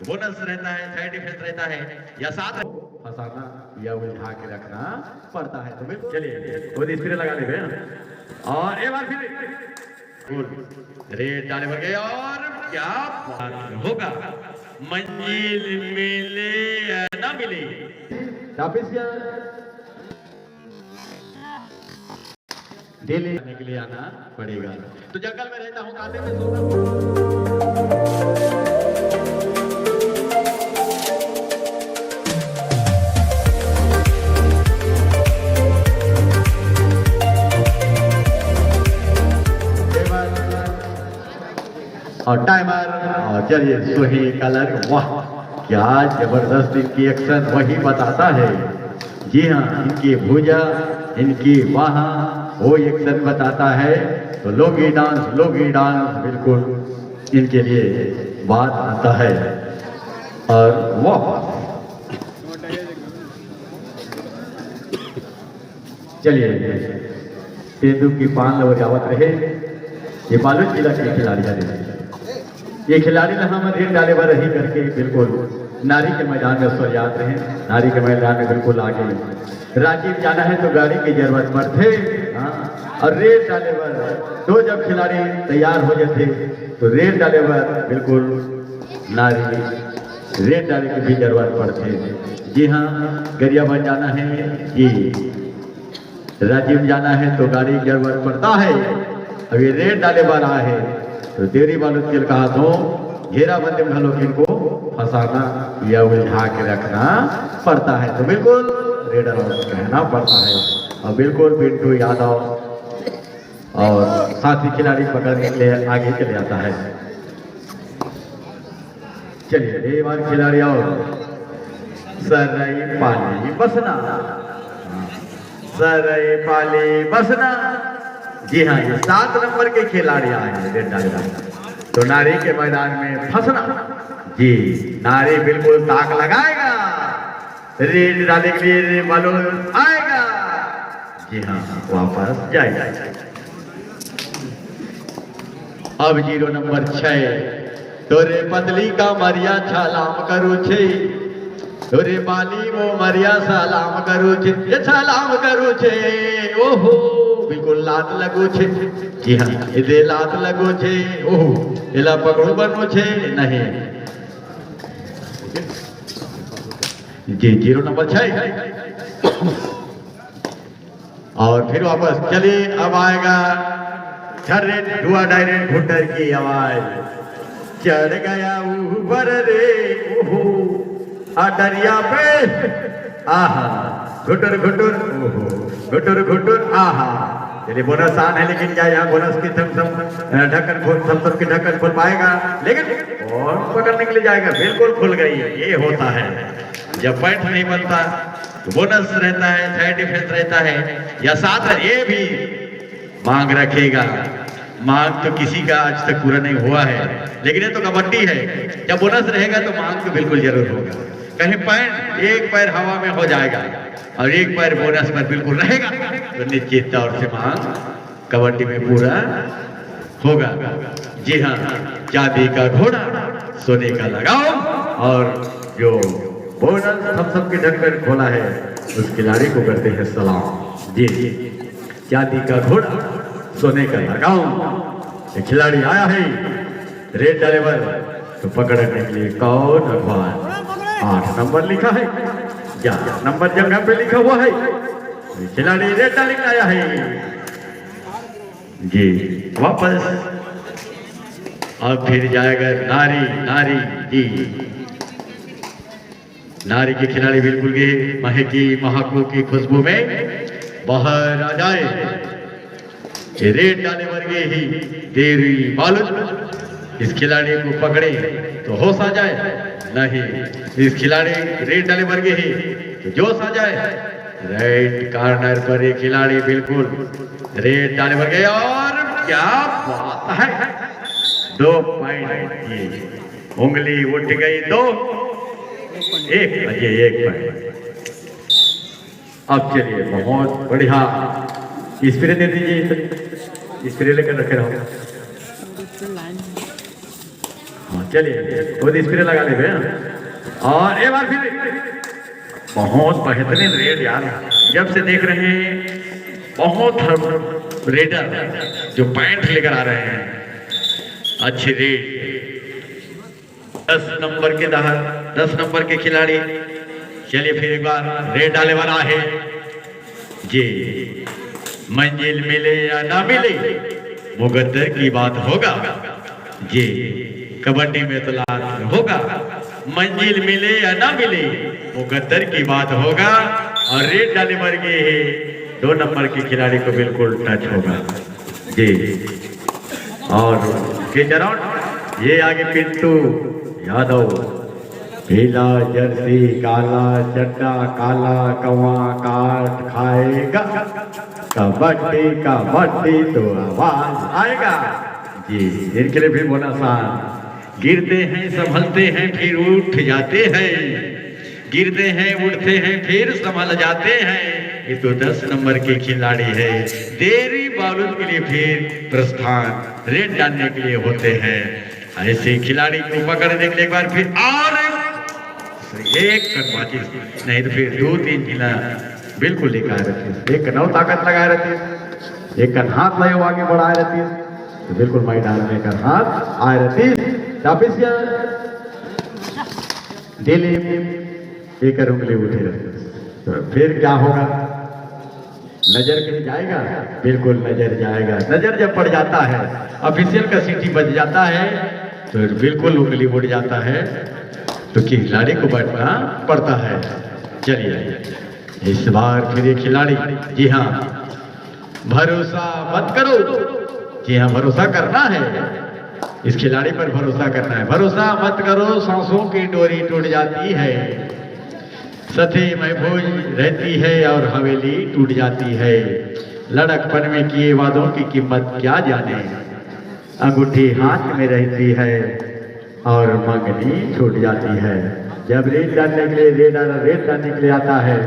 Bonus रहता है, side effect रहता है या साथ फंसाना या उलझा के रखना पड़ता है। तो बिल्कुल चलिए खुद स्प्रे लगा ले और एक बार फिर रेड डाले भर गए और क्या बात होगा, मंजिल मिले या ना मिले डेली आने के लिए आना पड़ेगा। तो जंगल में रहता हूँ, कांटे में सोता हूँ। और टाइमर और चलिए सुही कलर, वाह क्या जबरदस्त इनकी एक्शन वही बताता है। जी हाँ, इनकी भुजा इनकी वहाँ वो एक्शन बताता है। तो लोगी डांस बिल्कुल इनके लिए बात आता है। और वाह चलिए तेंदु की पान और जावत रहे। ये बालूच जिला के खिलाड़ी है, ये खिलाड़ी रेड डाले पर रही करके बिल्कुल नारी के मैदान में स्वयात रहे। नारी के मैदान में बिल्कुल आगे राजीव जाना है तो गाड़ी की जरूरत पर थे। और रेड डाले पर दो जब खिलाड़ी तैयार हो जाते तो रेड डाले पर बिल्कुल नारी रेड डाले की भी जरूरत पड़ते। जी हाँ, गरियाबंद जाना है, जी राजीव जाना है तो गाड़ी की जरूरत पड़ता है। अभी रेड डाले पर आए है तो देरी बालूद के कहा तो घेरा बंदे भलो इनको फंसाना या उलझा के रखना पड़ता है। तो बिल्कुल रेडर कहना पड़ता है। और बिल्कुल पिंटू यादव और साथी खिलाड़ी पकड़ने के लिए आगे चले जाता है। चलिए एक बार खिलाड़ी और सरई पाली बसना, सरई पाली बसना। जी हाँ, ये 7 नंबर के खिलाड़ी आए हैं रेड डाले। तो नारी के मैदान में फंसना, जी नारी बिल्कुल ताक लगाएगा, रेड डाले के लिए बलून आएगा। जी हाँ, वापस जाएगा। अब 0 नंबर 6 तोरे पतली का मरिया सलाम करू छे, तोरे बाली वो मरिया सलाम करू छे, ये सलाम करू छे। ओहो बिल्कुल लात लगो छे। जी हाँ, इधे लात लगो छे। ओहो एला पकड़ो बनो छे नहीं। जी 0 नंबर 6 और फिर वापस चलिए। अब आएगा धुआ डायरेक्ट घुटर की आवाज, चढ़ गया ऊपर रे ओहो डरिया पे। आहा घुटुर घुटुर, ओहो घुटुर घुटुर। आहा चलिए बोनस आन है, लेकिन क्या यहाँ बोनस की ढक्कन थम की ढक्कन खुल पाएगा? लेकिन और पकड़ने के लिए जाएगा, बिल्कुल खुल गई है। ये होता है जब पॉइंट नहीं बनता तो बोनस रहता है, साइड इफेक्ट रहता है या साथ ये भी मांग रखेगा। मांग तो किसी का आज तक पूरा नहीं हुआ है, लेकिन ये तो कबड्डी है। जब बोनस रहेगा तो मांग तो बिल्कुल जरूर होगा। कहीं पॉइंट एक पैर हवा में हो जाएगा और एक पैर बोनस पर बिल्कुल रहेगा तो निश्चित तौर से मांग कबड्डी में पूरा होगा। जी हाँ, चांदी का घोड़ा सोने का लगाओ। और जो बोनस हम सबके ढक्कन खोला है उस खिलाड़ी को करते हैं सलाम। जी चांदी का घोड़ा सोने का लगाओ। एक खिलाड़ी आया है रेड डाले पर, तो पकड़ने के लिए कौन अखबार 8 नंबर लिखा है या नंबर जगह पे लिखा हुआ है। खिलाड़ी रेड डाले आया है। जी वापस अब फिर जाएगा नारी। जी नारी के खिलाड़ी बिल्कुल के महकी महकू की खुशबू में बाहर आ जाए। रेड डाले वर्गे ही देरी बालूद इस खिलाड़ी को पकड़े तो होश आ जाए, नहीं इस खिलाड़ी रेड डाले वर्गे ही तो जोश आ जाए। राइट कॉर्नर पर एक खिलाड़ी बिल्कुल रेड डाले वर्गे और क्या बात है, 2 पॉइंट की उंगली उठ गई। 2 1 पॉइंट। अब चलिए बहुत बढ़िया स्प्रे दे दीजिए, स्प्रे लेकर रखे रहो। हाँ चलिए खुद स्प्रे लगा ले और एक बार फिर बहुत बेहतरीन रेड यार, जब से देख रहे हैं बहुत हम रेडर जो पैंट लेकर आ रहे हैं अच्छे रेड 10 नंबर के दहर 10 नंबर के खिलाड़ी। चलिए फिर एक बार रेड डाले वाला है जी, मंजिल मिले या ना मिले मुकद्दर की बात होगा जी, कबड्डी में तो लात होगा, मंजिल मिले या ना मिले मुकद्दर की बात होगा। और रेड डाले मर गए हैं 2 नंबर के खिलाड़ी को बिल्कुल टच होगा जी। और ये आगे पिंटू यादव, पीला जर्सी काला चट्टा काला कवा काट खाएगा, कबड्डी कबड्डी तो आवाज आएगा जी। इनके लिए भी बोनस गिरते हैं संभलते हैं फिर उठ जाते हैं, गिरते हैं उठते हैं फिर संभल जाते हैं। ये तो 10 नंबर के खिलाड़ी है। देरी बारूद के लिए फिर प्रस्थान रेड डालने के लिए होते हैं। ऐसे खिलाड़ी को पकड़ने के लिए एक बार फिर और एक कटबाजी, नहीं तो फिर 2-3 जिला बिल्कुल लिखा रहती है। एक नौ ताकत लगाए रहती है, एक हाथ लगे आगे बढ़ाए रहती है, तो बिल्कुल माई डालने का हाथ आए रहती है। दिल्ली एक उंगली उठी रहती, तो फिर क्या होगा? नजर कहीं जाएगा, बिल्कुल नजर जाएगा। नजर जब पड़ जाता है, ऑफिशियल का सीटी बज जाता है, तो बिल्कुल उंगली उड़ जाता है, तो खिलाड़ी को बैठना पड़ता है। चलिए इस बार फिर ये खिलाड़ी, जी हाँ भरोसा मत करो, जी हाँ भरोसा करना है, इस खिलाड़ी पर भरोसा करना है। भरोसा मत करो, सांसों की डोरी टूट जाती है, सती महफूज रहती है और हवेली टूट जाती है। लड़कपन में किए वादों की कीमत क्या जाने, अंगूठी हाथ में रहती है और मंगनी छूट जाती है। जब रेड डालने के लिए रेड डालने के लिए आता है,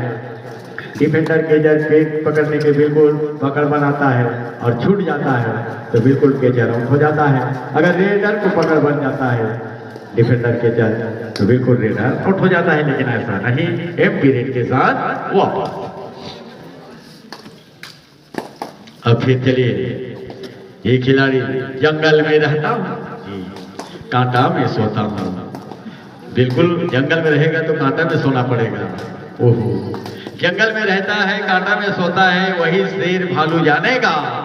डिफेंडर केजर पेट पकड़ने के बिल्कुल पकड़ बनाता है और छूट जाता है, तो बिल्कुल केजर आउट हो जाता है। अगर रेडर को पकड़ बन जाता है डिफेंडर केजर, तो बिल्कुल रेडर आउट हो जाता है। लेकिन ऐसा नहीं, एम पीरियड के साथ वापस। अब फिर चलिए, ये खिलाड़ी जंगल में रहता हूँ, कांटा में सोता हूँ। बिल्कुल जंगल में रहेगा तो कांटा में सोना पड़ेगा। ओहो, जंगल में रहता है कांटा में सोता है, वही शेर भालू जानेगा।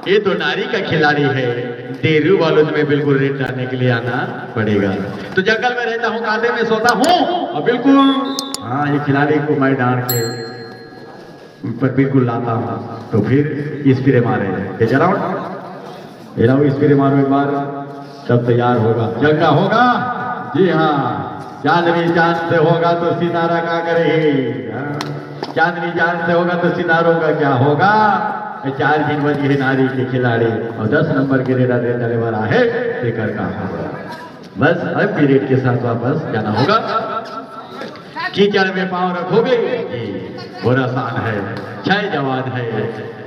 ये तो नारी का खिलाड़ी है, देरू बालूद में बिल्कुल रेड डालने के लिए आना पड़ेगा। तो जंगल में रहता हूँ, कांटे में सोता हूँ, और बिल्कुल हाँ ये खिलाड़ी को मैं डाल के ऊपर बिल्कुल लाता हूँ, तो फिर स्प्रे मारे जरा स्प्रे मारो एक बार, सब तैयार होगा, जंगा होगा। जी हाँ, चांदनी चांद से होगा तो सितारा क्या करेगी, चांदनी चांद से होगा तो सितारों का क्या होगा। 4 दिन बजी है नारी के खिलाड़ी, और 10 नंबर के रेडा डालने वाला है शेखर का। बस अब पीरियड के साथ वापस जाना होगा। कीचड़ में पांव रखोगे, बड़ा आसान है, 6 जवान है।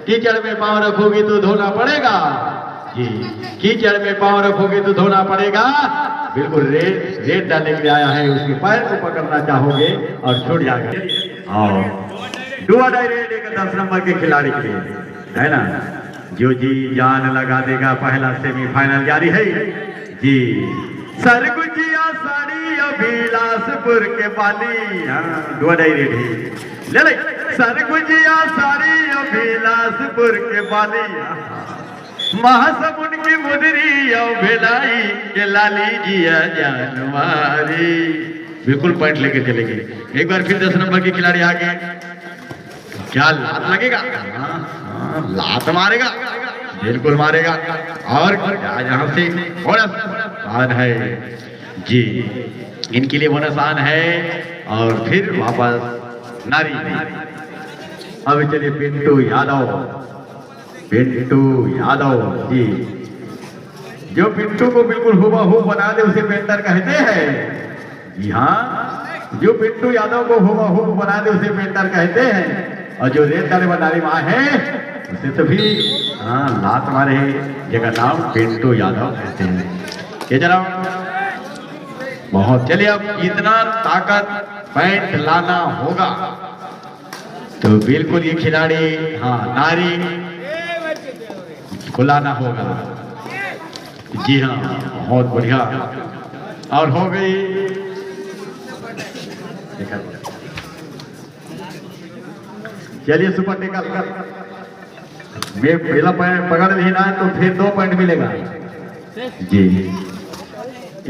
कीचड़ में पांव रखोगे तो धोना पड़ेगा जी, कीचड़ में पांव रखोगे तो धोना पड़ेगा। बिल्कुल रेड डालने के लिए आया है, उसके पैर को पकड़ना चाहोगे और छूट जाएगा। और डुआ डाई रेड एक 10 नंबर के खिलाड़ी के लिए है ना, जो जी जान लगा देगा। पहला सेमीफाइनल जारी है जी। सरगुजिया साड़ी अभिलाषपुर के बाली, डुआ डाई रेड ही ले सरगुजिया साड़ी अभिलाषपुर के बाली, महासमुन की मुदरी और भेलाई के लाली जिया जानवारी। बिल्कुल पॉइंट लेके चलेगी। एक बार फिर 10 नंबर के खिलाड़ी आगे, क्या लात लगेगा? लात मारेगा, बिल्कुल मारेगा। और यहाँ से बोनस है जी, इनके लिए बोनस है। और फिर वापस नारी। अब चलिए पिंटू यादव जी, जो पिंटू को बिल्कुल हुबहू बना दे उसे पेंटर कहते हैं। जी हाँ, जो पिंटू यादव को हुबहू बना दे उसे पेंटर कहते हैं। और जो रेड डाले नारी माँ है उसे तो भी हाँ लात मारे जगह नाम पिंटू यादव कहते हैं। ये जरा बहुत। चलिए अब इतना ताकत पैंट लाना होगा तो बिल्कुल ये खिलाड़ी, हाँ नारी को लाना होगा। जी हाँ, बहुत बढ़िया। और हो गई, चलिए सुपर टेकल कर। मैं पहला पॉइंट पकड़ ली ना तो फिर 2 पॉइंट मिलेगा जी।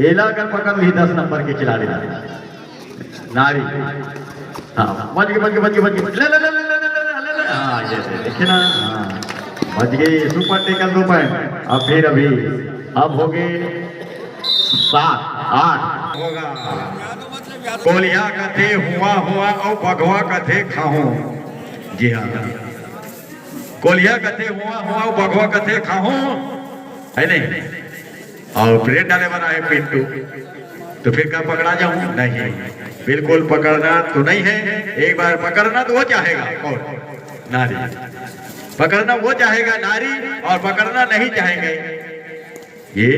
एला अगर पकड़ ली 10 नंबर के खिलाड़ी नारी, हाँ बच गई ले ले ले ले ले, हाँ ये देखिए ना, हाँ बच गई। Super tackle 2 point. अब फिर अभी अब हो गए 7 8 होगा। कोलिया कथे हुआ और बघवा कथे खाऊं। जी हाँ, कोलिया कथे हुआ और बघवा कथे खाऊं है नहीं। और ब्रेड डाले बना है पिंटू, तो फिर क्या पकड़ा जाऊं? नहीं, बिल्कुल पकड़ना तो नहीं है। एक बार पकड़ना तो वो चाहेगा और नारी, पकड़ना वो चाहेगा नारी, और पकड़ना नहीं चाहेंगे ये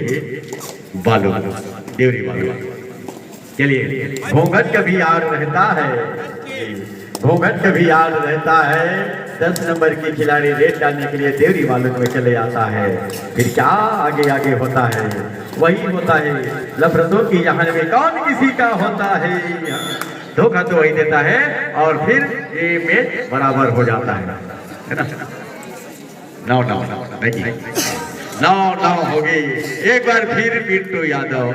बालू, देवरी बालू। चलिए, घोंघट कभी याद रहता है, घोंघट कभी याद रहता है। 10 नंबर की खिलाड़ी रेड डालने के लिए देवरी बालू में चले आता है। फिर क्या आगे आगे होता है? वही होता है लफरतों की जहान में कौन किसी का होता है। धोखा तो वही देता है और फिर ये मैच बराबर हो जाता है ना। 9 हो गई। एक बार फिर पिंटू यादव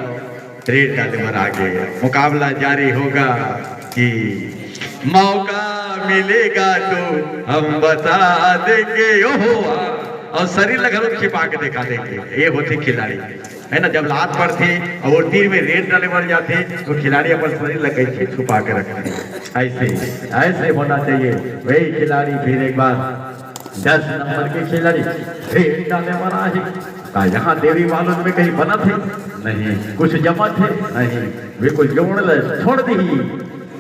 रेड डाले पर आगे। मुकाबला जारी होगा कि मौका मिलेगा तो हम बता देंगे। ओहो, और शरीर लगा छिपा के दिखा देंगे। ये होते खिलाड़ी है ना। जब लात पर थे और तीर में रेड डाले मर जाते तो खिलाड़ी अपन शरीर लगे छुपा के रखते। ऐसे होना चाहिए। वही खिलाड़ी फिर एक बार 10 नंबर के खिलाड़ी रेड डाले मरा है। यहाँ देवी बालू में कहीं बना थे नहीं, कुछ जमा थे नहीं, बिल्कुल जोड़ ले छोड़ दी।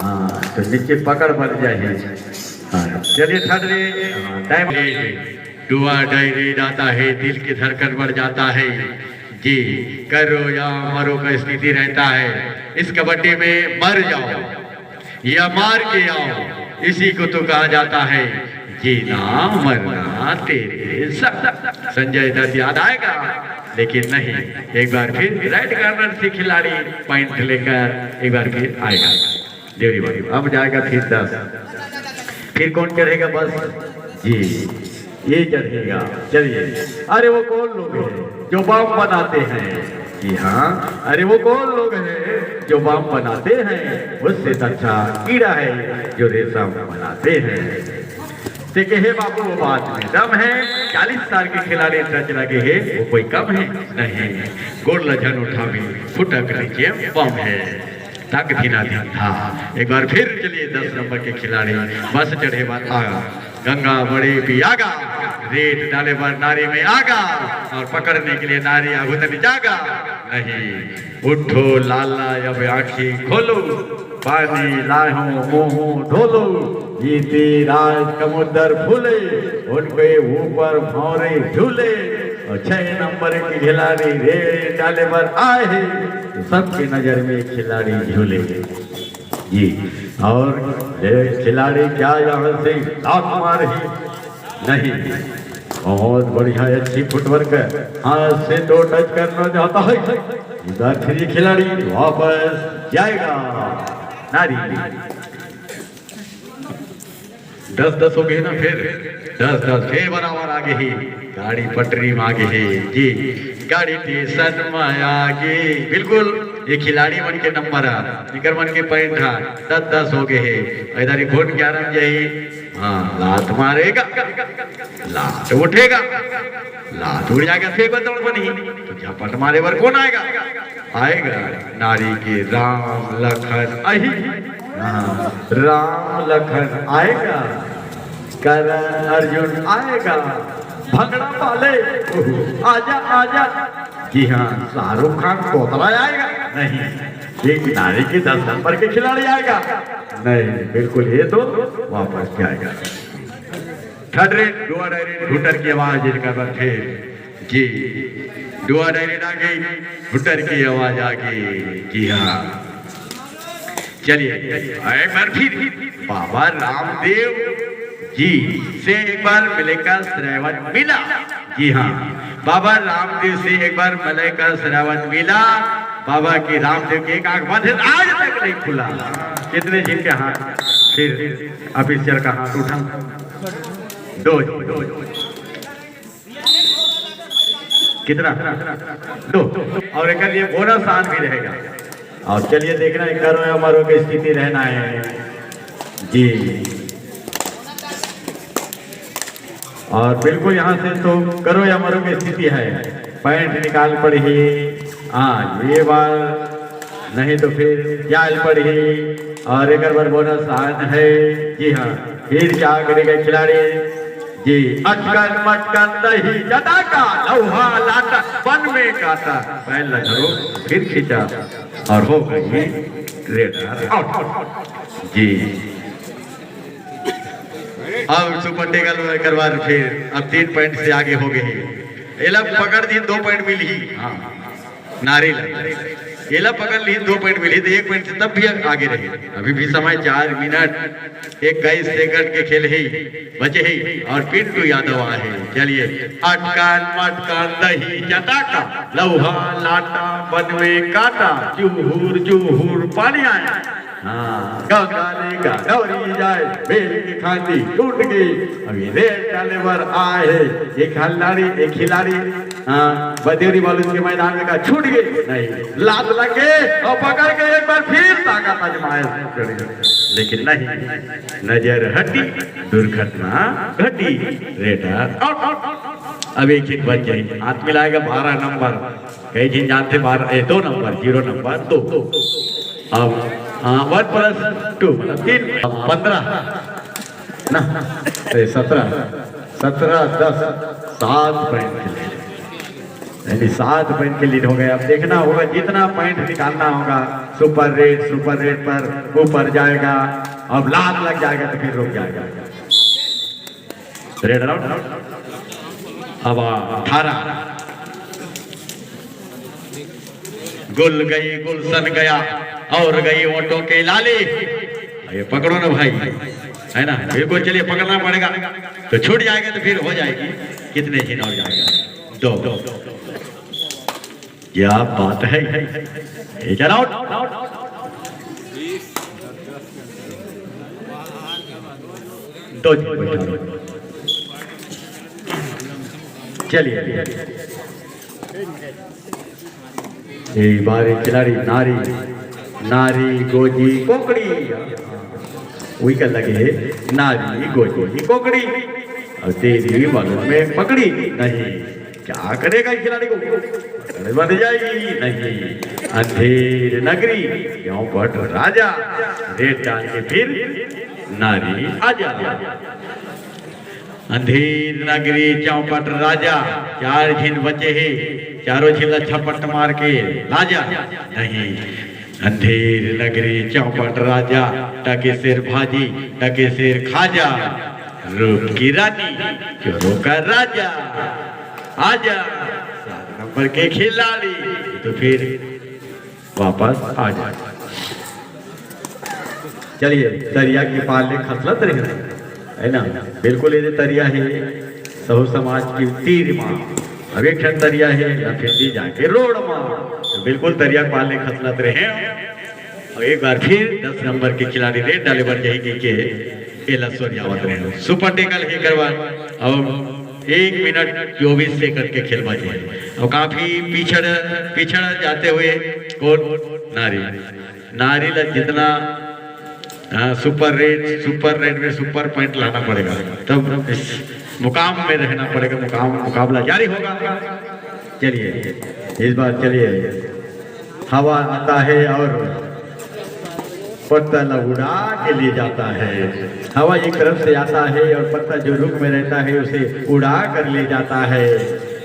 हाँ तो नीचे पकड़ बन जाए। चलिए टाइम डुआ डायरी जाता है, दिल की धड़कन बढ़ जाता है जी। करो या मरो का स्थिति रहता है। इस कबड्डी में मर जाओ या मार के आओ, इसी को तो कहा जाता है जीना मरना तेरे साथ। संजय दत्त याद आएगा, लेकिन नहीं। एक बार फिर राइट कार्नर से खिलाड़ी पॉइंट लेकर एक बार फिर आएगा देवरी बालू। अब जाएगा फिर 10। फिर कौन चढ़ेगा? बस जी ये चढ़ेगा। चलिए, अरे वो कौन लोग हैं जो बम बनाते हैं? जी हाँ, अरे वो कौन लोग हैं जो बम बनाते हैं? उससे अच्छा कीड़ा है जो रेशम बनाते हैं। देखे बाबू वो बात में दम है। 40 साल के खिलाड़ी टच लगे है, वो कोई कम है नहीं। गोड़ लजन उठा भी फुटक नीचे बम है, तक भी ना था। एक बार फिर चलिए 10 नंबर के खिलाड़ी बस चढ़े बात आगा। गंगा बड़े भी आगा, रेत डाले पर नारी में आगा, और पकड़ने के लिए नारी आगुतन जागा नहीं। उठो लाला अब आँखें खोलो, पानी लाहो मोह ढोलो। जीती राज समुद्र फूले, उनके ऊपर भौरे झूले। और 6 नंबर की खिलाड़ी रेड डाले पर आए तो सबकी नजर में खिलाड़ी झूले जी। और खिलाड़ी क्या यहाँ से लात मार ही नहीं। बहुत बढ़िया अच्छी फुटवर्क है। हाथ से 2 टच करना चाहता है। इधर फिर खिलाड़ी वापस जाएगा नारी। 10-10 हो गए ना, फिर 10-10 फिर बराबर आगे ही। गाड़ी पटरी में आगे है जी, गाड़ी स्टेशन में आगे। बिल्कुल ये खिलाड़ी मन के नंबर है, निकर मन के पॉइंट है। 10-10 हो गए है। इधर घोट 11 जाए। हाँ, लात मारेगा, लात उठेगा, लात उड़ जाएगा, फिर बदौड़ बनी तो झपट मारे पर कौन आएगा? आएगा नारी के राम लखन अही। हाँ, राम लखन आएगा, करण अर्जुन आएगा, भंगड़ा वाले आजा आजा। जी हाँ, शाहरुख खान तोतला आएगा नहीं। एक नारी के 10 नंबर के खिलाड़ी आएगा नहीं, बिल्कुल ये तो वापस जाएगा। थर्ड रेड डुआ डायरेक्ट घुटर की आवाज इनका फिर जी डुआ डायरेक्ट आ गई, हुटर की आवाज आ गई। जी हाँ, चलिए एक बार फिर बाबा रामदेव जी से एक बार मिले का श्रावण मिला। जी हाँ, बाबा रामदेव से एक बार मिले का श्रावण मिला। बाबा की रामदेव की एक आंख बंद है, आज तक नहीं खुला। कितने जिनके हाथ फिर ऑफिसर का हाथ उठा? दो। कितना? दो। और एक ये बोनस आन भी रहेगा। और चलिए देखना है करो या मरो की स्थिति रहना है जी। और बिल्कुल यहाँ से तो करो या मरो की स्थिति है। पैंट निकाल पड़ी, हाँ ये बार नहीं तो फिर जाल पड़ी। और एक बार बोनस आन है। जी हाँ, फिर क्या करेगा खिलाड़ी जी? अटकन मटकन दही जटाका लौहा लाटा वन में काटा, पैर लगो फिर खींचा और हो गई रेडर आउट जी। अब सुपर टेकल करवा फिर अब 3 पॉइंट से आगे हो गए। एला पकड़ दी 2 पॉइंट मिली। हाँ नारी एला पकड़ ली 2 पॉइंट मिली तो 1 पॉइंट से तब भी आगे रहे। अभी भी समय 4 मिनट 21 सेकंड के खेल है बचे है और पिंटू यादव आए। चलिए अटकान मटकान दही चटाका लौहा लाटा वन में काटा चूहूर चूहूर पानी आया। हाँ गंगा गौरी जाए बेल की खांसी टूट गई। अभी रेड डाले पर आए एक खिलाड़ी हाँ बदेरी बालू के मैदान में का छूट गई नहीं, लात लगे और पकड़ के एक बार फिर ताकत आजमाए, लेकिन नहीं, नजर हटी, दुर्घटना घटी, रेडर आउट। अब एक चीज बच जाए, हाथ मिलाएगा 12 नंबर। कई चीज जानते 2 नंबर 0 नंबर 2। अब 1 + 2 3 15 ना 17 10 7 पॉइंट यानी 7 पॉइंट के लीड हो गए। अब देखना होगा जितना पॉइंट निकालना होगा सुपर रेड पर ऊपर जाएगा। अब लात लग जाएगा तो फिर रुक जाएगा। रेड राउंड अब 18 गुल गई गुलशन गया और गई ओटो के लाली। ये पकड़ो ना भाई, है ना? बिल्कुल चलिए पकड़ना पड़ेगा तो छूट जाएगा तो फिर हो जाएगी। कितने दिन और जाएगा? 2। क्या बात है, चलो दो। चलिए एक बार खिलाड़ी नारी गोजी कोकड़ी वही कर लगे नारी गोजी कोकड़ी और तेरी बालों में पकड़ी नहीं। क्या करेगा इस खिलाड़ी को? बन जाएगी नहीं। अंधेर नगरी क्यों पट राजा रेड डाल के फिर नारी आजा। अंधेर नगरी चौपट राजा 4 झिन बचे है, चारों झिला छपट मार के राजा नहीं। अंधेर नगरी चौपट राजा टके सिर भाजी टके सिर खाजा रूप की रानी चोरों का राजा आजा। 7 नंबर के खिलाड़ी तो फिर वापस आ जाए। चलिए दरिया के पाले खसलत रहे है ना? बिल्कुल ये दरिया है सहु समाज की तीर माँ। अब एक क्षण दरिया है फिर जाके रोड माँ, तो बिल्कुल दरिया पालने खसलत रहे। और एक बार फिर 10 नंबर के खिलाड़ी रेड डाले बन जाएगी के लसवरियावत रहे। सुपर टेकल है करवा। अब 1 मिनट 24 सेकंड के खेल बचे और काफी पिछड़ जाते हुए कौन नारी जितना सुपर रेड में सुपर पॉइंट लाना पड़ेगा तब इस मुकाम में रहना पड़ेगा। मुकाबला जारी होगा। चलिए इस बार चलिए हवा आता है और पत्ता उड़ा के लिए जाता है। हवा एक तरफ से आता है और पत्ता जो रुख में रहता है उसे उड़ा कर ले जाता है।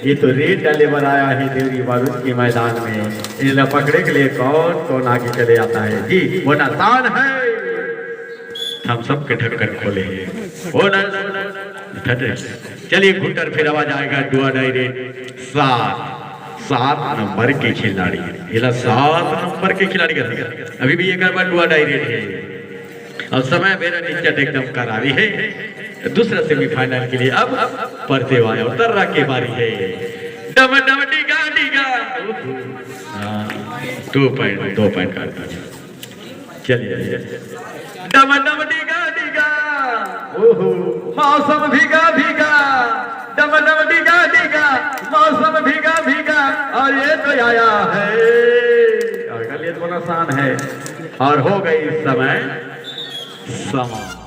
ये तो रेड डाले पर आया है देवरी बारूद के मैदान में। इन्हें पकड़े के लिए कौन आगे चले आता है जी? वो नासान है, हम सबके ढक्कन खोले हैं। चलिए घुटर फिर आवाज आएगा डुआ डायरेक्ट 7 7 नंबर के खिलाड़ी इला 7 नंबर के खिलाड़ी कर अभी भी एक बार डुआ डायरेक्ट है और समय मेरा निश्चित एकदम करारी है। दूसरा सेमीफाइनल के लिए अब परते वाले उतर रहा के बारी है। डम डम डिगा डिगा 2 पॉइंट कर दिया। चलिए डम डम डिगा डिगा ओहो मौसम भीगा भीगा डम डम डिगा डिगा मौसम भीगा भीगा और ये तो आया है और कल ये तो आसान है और हो गई समय समाप्त।